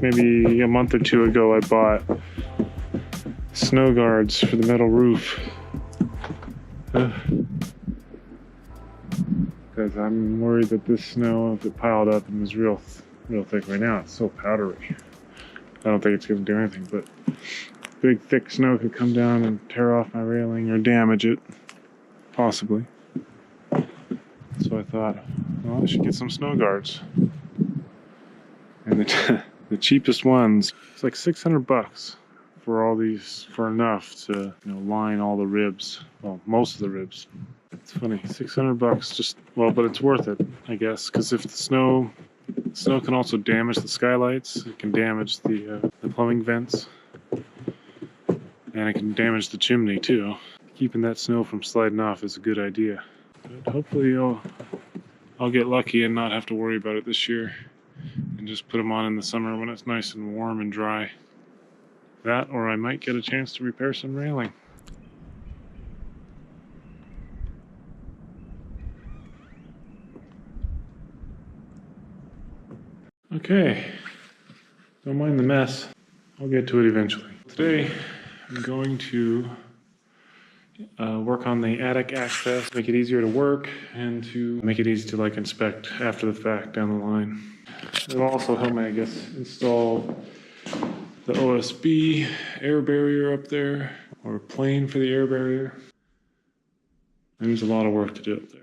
maybe a month or two ago, I bought snow guards for the metal roof. Because I'm worried that this snow, if it piled up and was real thick right now, it's so powdery. I don't think it's going to do anything, but big thick snow could come down and tear off my railing or damage it, possibly. So I thought, well, I should get some snow guards. And the cheapest ones, it's like $600 for all these, for enough to, line all the ribs. Well, most of the ribs. It's funny, $600 just, well, but it's worth it, I guess, because if the snow can also damage the skylights, it can damage the plumbing vents, and it can damage the chimney too. Keeping that snow from sliding off is a good idea. But hopefully I'll get lucky and not have to worry about it this year, and just put them on in the summer when it's nice and warm and dry. That, or I might get a chance to repair some railing. Okay, don't mind the mess. I'll get to it eventually. Today, I'm going to work on the attic access, make it easier to work, and to make it easy to inspect after the fact down the line. It'll also help me, I guess, install the OSB air barrier up there, or plane for the air barrier. And there's a lot of work to do up there.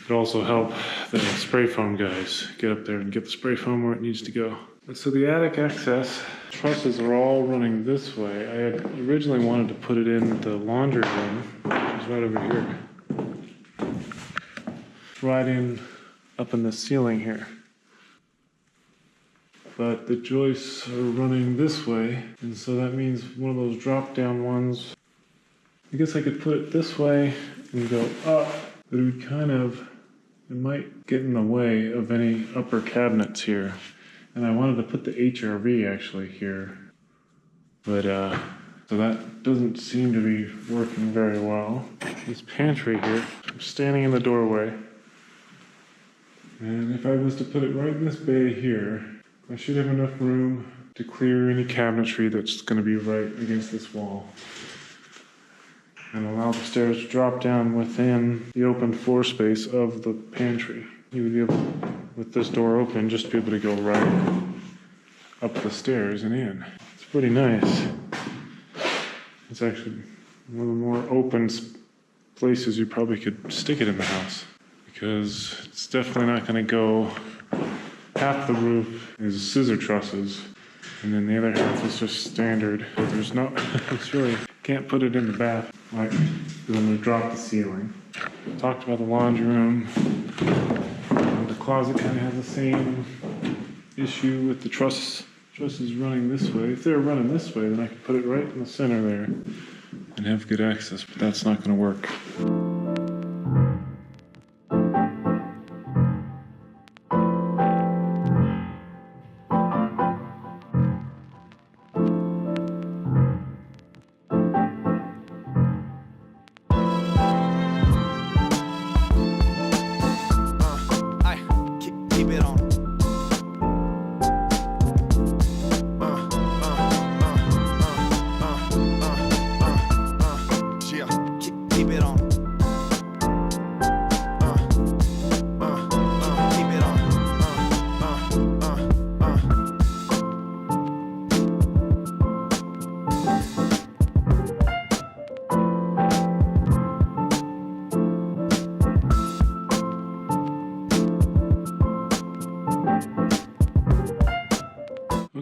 It'll also help the spray foam guys get up there and get the spray foam where it needs to go. And so the attic access trusses are all running this way. I had originally wanted to put it in the laundry room, which is right over here. Right in, up in the ceiling here. But the joists are running this way, and so that means one of those drop-down ones, I guess I could put it this way and go up, but it would it might get in the way of any upper cabinets here. And I wanted to put the HRV actually here, but so that doesn't seem to be working very well. This pantry here, I'm standing in the doorway, and if I was to put it right in this bay here, I should have enough room to clear any cabinetry that's going to be right against this wall, and allow the stairs to drop down within the open floor space of the pantry. You would be able, with this door open, just be able to go right up the stairs and in. It's pretty nice. It's actually one of the more open places you probably could stick it in the house, because it's definitely not going to go. Half the roof is scissor trusses, and then the other half is just standard. There's no, it's really, can't put it in the bath, like, because I'm going to drop the ceiling. Talked about the laundry room. The closet kind of has the same issue with the trusses running this way. If they're running this way, then I could put it right in the center there and have good access, but that's not going to work.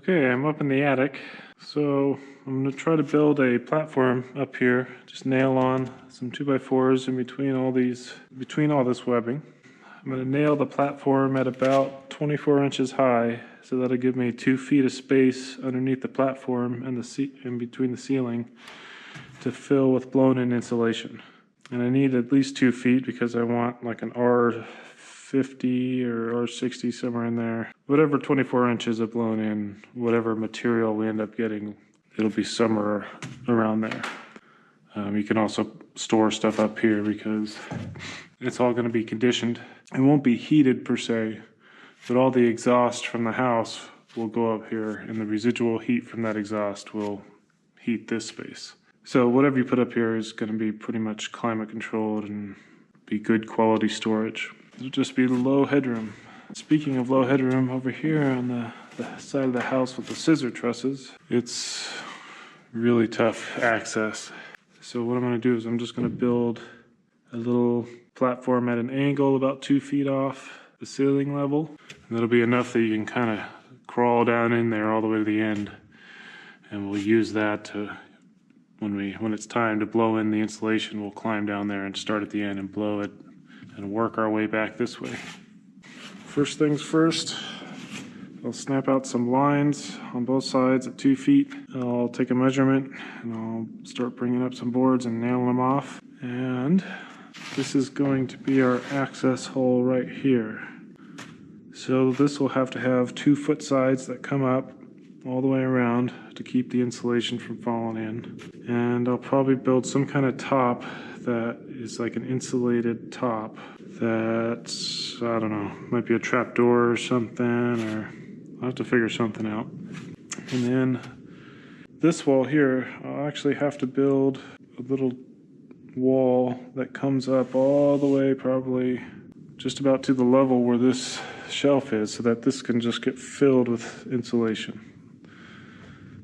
Okay, I'm up in the attic, so I'm going to try to build a platform up here. Just nail on some 2x4s in between all this webbing. I'm going to nail the platform at about 24 inches high, so that'll give me 2 feet of space underneath the platform and in between the ceiling to fill with blown-in insulation. And I need at least 2 feet because I want like an R50 or R60, somewhere in there. Whatever 24 inches of blown in, whatever material we end up getting, it'll be somewhere around there. You can also store stuff up here because it's all going to be conditioned. It won't be heated per se, but all the exhaust from the house will go up here, and the residual heat from that exhaust will heat this space. So whatever you put up here is going to be pretty much climate controlled and be good quality storage. It'll just be low headroom. Speaking of low headroom, over here on the side of the house with the scissor trusses, it's really tough access. So what I'm going to do is I'm just going to build a little platform at an angle about 2 feet off the ceiling level. And that'll be enough that you can kind of crawl down in there all the way to the end. And we'll use that to, when it's time to blow in the insulation, we'll climb down there and start at the end and blow it and work our way back this way. First things first, I'll snap out some lines on both sides at 2 feet. I'll take a measurement and I'll start bringing up some boards and nailing them off. And this is going to be our access hole right here. So this will have to have 2 foot sides that come up all the way around to keep the insulation from falling in. And I'll probably build some kind of top that is like an insulated top that's, I don't know, might be a trap door or something, or I'll have to figure something out. And then this wall here, I'll actually have to build a little wall that comes up all the way probably just about to the level where this shelf is, so that this can just get filled with insulation,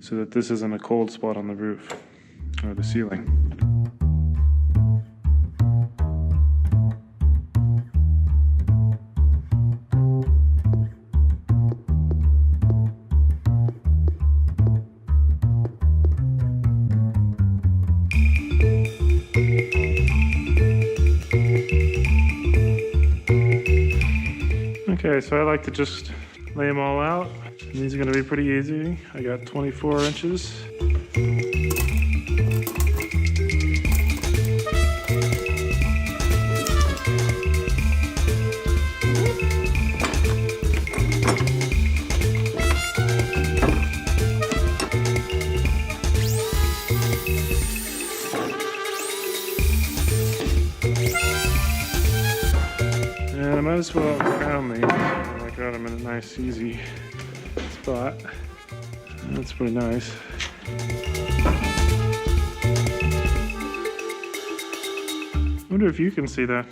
so that this isn't a cold spot on the roof or the ceiling. Okay, so I like to just lay them all out. And these are going to be pretty easy. I got 24 inches. And I might as well crown these. I got them in a nice, easy spot. That's pretty nice. I wonder if you can see that.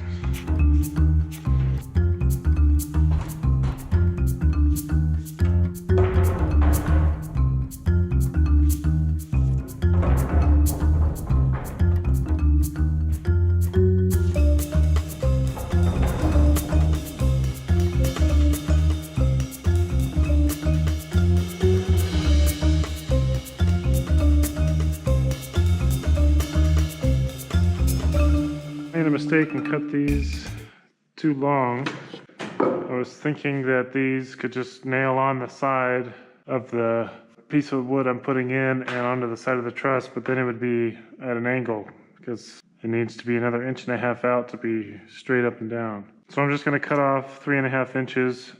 Made a mistake and cut these too long. I was thinking that these could just nail on the side of the piece of wood I'm putting in and onto the side of the truss, but then it would be at an angle because it needs to be another 1.5 inches out to be straight up and down. So I'm just going to cut off 3.5 inches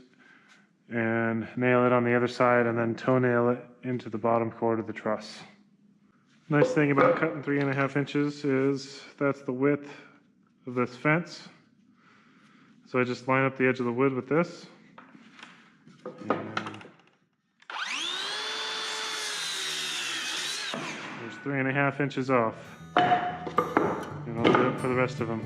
and nail it on the other side and then toenail it into the bottom chord of the truss. Nice thing about cutting 3.5 inches is that's the width of this fence. So I just line up the edge of the wood with this. And there's 3.5 inches off. And I'll do it for the rest of them.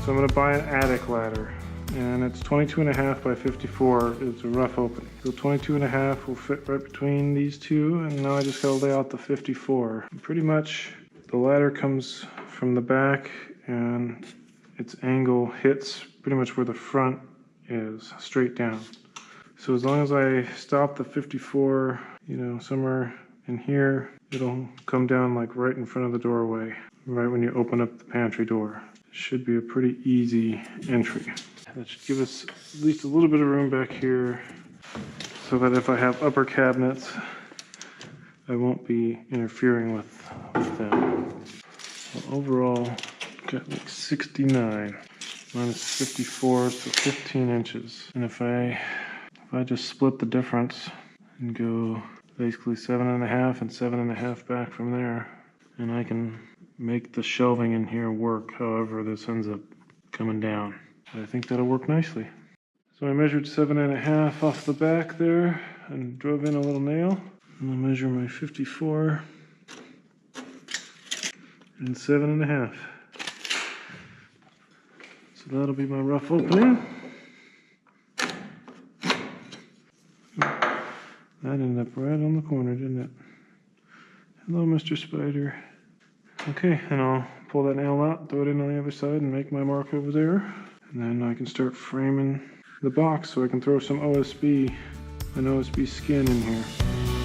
So I'm going to buy an attic ladder. and it's 22.5 by 54 is a rough opening. So 22.5 will fit right between these two, and now I just gotta lay out the 54. And pretty much the ladder comes from the back and its angle hits pretty much where the front is, straight down. So as long as I stop the 54, you know, somewhere in here, it'll come down like right in front of the doorway, right when you open up the pantry door. Should be a pretty easy entry. That should give us at least a little bit of room back here so that if I have upper cabinets, I won't be interfering with them. Well, overall, got like 69 minus 54, so 15 inches. And if I just split the difference and go basically 7.5 and 7.5 back from there, and I can make the shelving in here work however this ends up coming down. I think that'll work nicely. So I measured 7.5 off the back there and drove in a little nail. And I'll measure my 54 and 7.5. So that'll be my rough opening. That ended up right on the corner, didn't it? Hello, Mr. Spider. Okay, and I'll pull that nail out, throw it in on the other side, and make my mark over there. And then I can start framing the box so I can throw some an OSB skin in here.